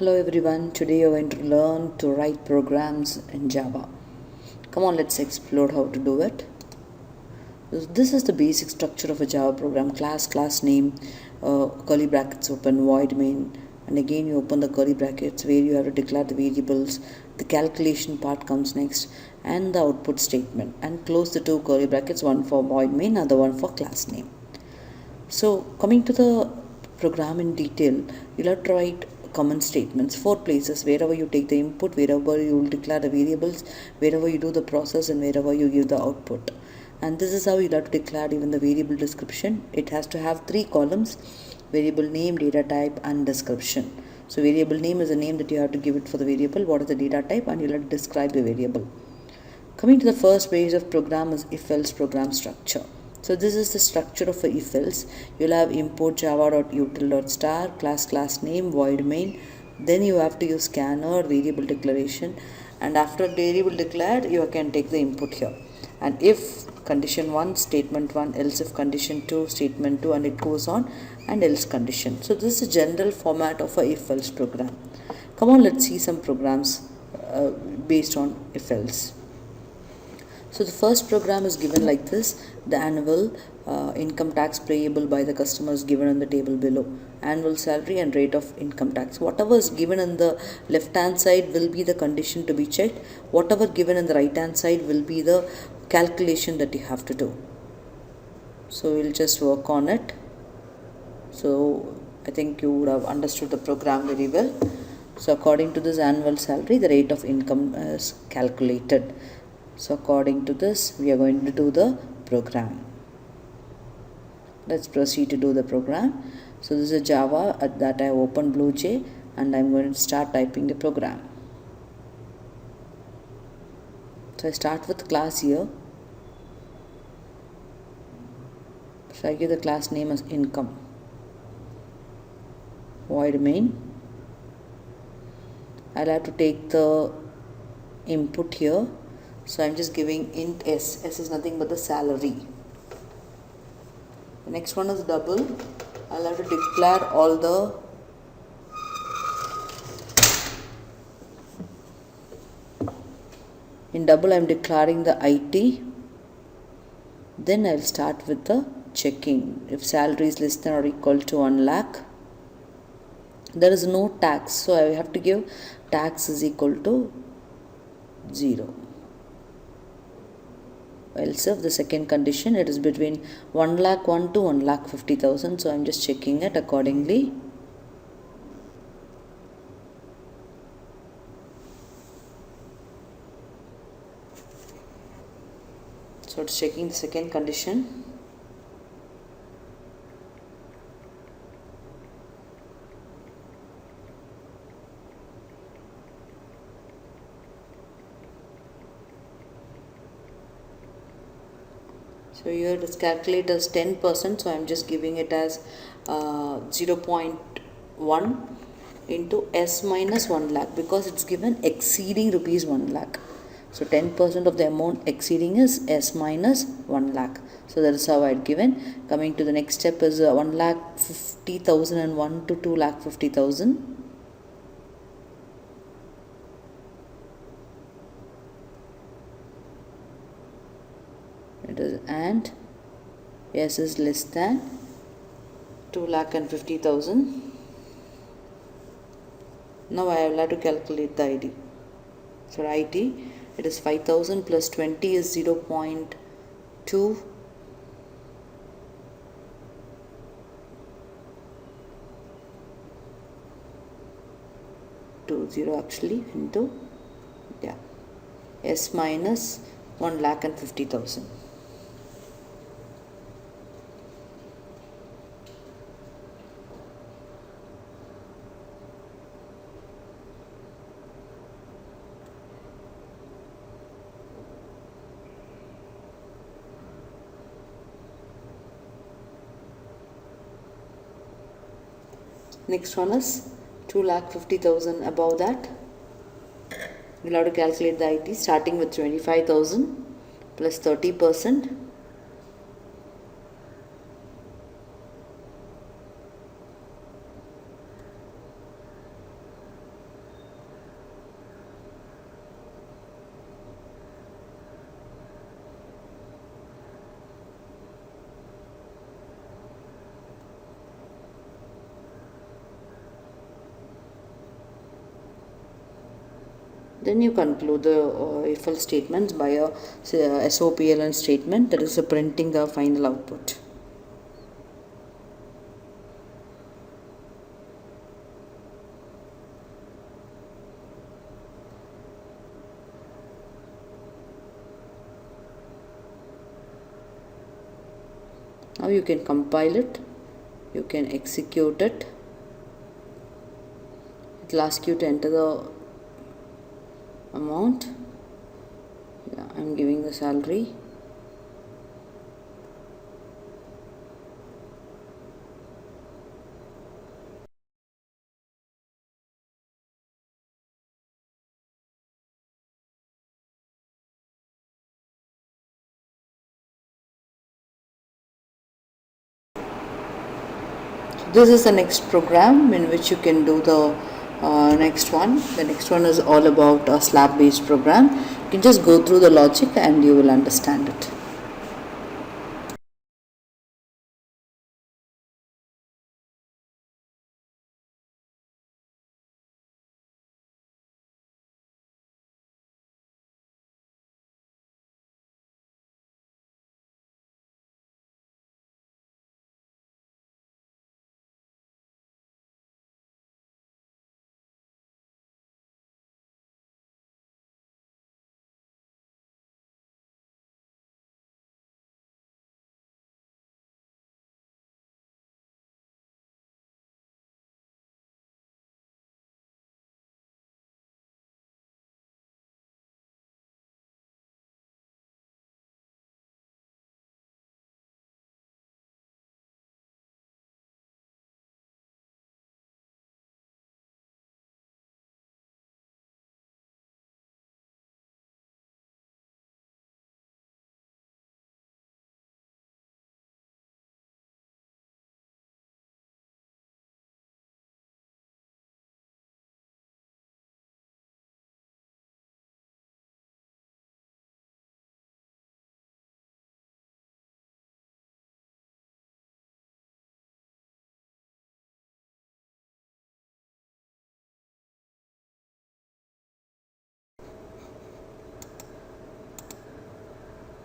Hello everyone, today you're going to learn to write programs in Java. Come on, let's explore how to do it. This is the basic structure of a Java program. Class name, curly brackets open, void main, and again you open the curly brackets where you have to declare the variables. The calculation part comes next and the output statement, and close the two curly brackets, one for void main, other one for class name. So coming to the program in detail, you'll have to write common statements, 4 places, wherever you take the input, wherever you will declare the variables, wherever you do the process, and wherever you give the output. And this is how you'll have to declare even the variable description. It has to have 3 columns: variable name, data type, and description. So variable name is the name that you have to give it for the variable, what is the data type, and you'll have to describe the variable. Coming to the first page of program is if-else program structure. So this is the structure of a if-else. You'll have import java.util.star, class name, void main. Then you have to use scanner, variable declaration, and after variable declared, you can take the input here. And if condition 1, statement 1, else if condition 2, statement 2, and it goes on, and else condition. So this is a general format of a if-else program. Come on, let's see some programs based on if-else. So the first program is given like this: the annual income tax payable by the customer is given on the table below. Annual salary and rate of income tax. Whatever is given on the left hand side will be the condition to be checked. Whatever given on the right hand side will be the calculation that you have to do. So we'll just work on it. So I think you would have understood the program very well. So according to this annual salary, the rate of income is calculated. So according to this, we are going to do the program. Let's proceed to do the program. So this is Java that I opened BlueJ, and I'm going to start typing the program. So I start with class here. So I give the class name as income. Void main. I'll have to take the input here. So I'm just giving int s. S is nothing but the salary. The next one is double. I'll have to declare all the in double I'm declaring the IT. Then I'll start with the checking. If salary is less than or equal to 1 lakh, there is no tax. So I have to give tax is equal to 0. Else if the second condition, it is between 1 lakh 1 to 1 lakh 50,000. So I'm just checking it accordingly. So it's checking the second condition. So here it is calculated as 10%, so I am just giving it as 0.1 into S minus 1 lakh, because it's given exceeding rupees 1 lakh. So 10% of the amount exceeding is S minus 1 lakh. So that is how I had given. Coming to the next step is 1 lakh 50,000 and 1 to 2 lakh 50,000. It is and S is less than 2 lakh and 50,000. Now I will have to calculate the ID. So ID, it is 5,000 plus 20 is 0.2. Actually into S minus 1 lakh and 50,000. Next one is 2 lakh 50,000. Above that, we'll have to calculate the IT starting with 25,000 plus 30%. Then you conclude the if else statements by a SOPLN statement, that is printing the final output. Now you can compile it, you can execute it. It will ask you to enter the amount. Yeah, I'm giving the salary. This is the next program in which you can do the next one. The next one is all about a slab based program. You can just go through the logic and you will understand it.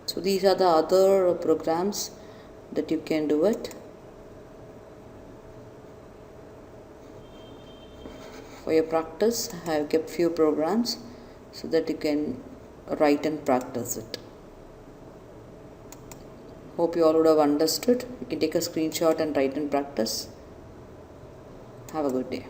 So these are the other programs that you can do it. For your practice, I have kept few programs so that you can write and practice it. Hope you all would have understood. You can take a screenshot and write and practice. Have a good day.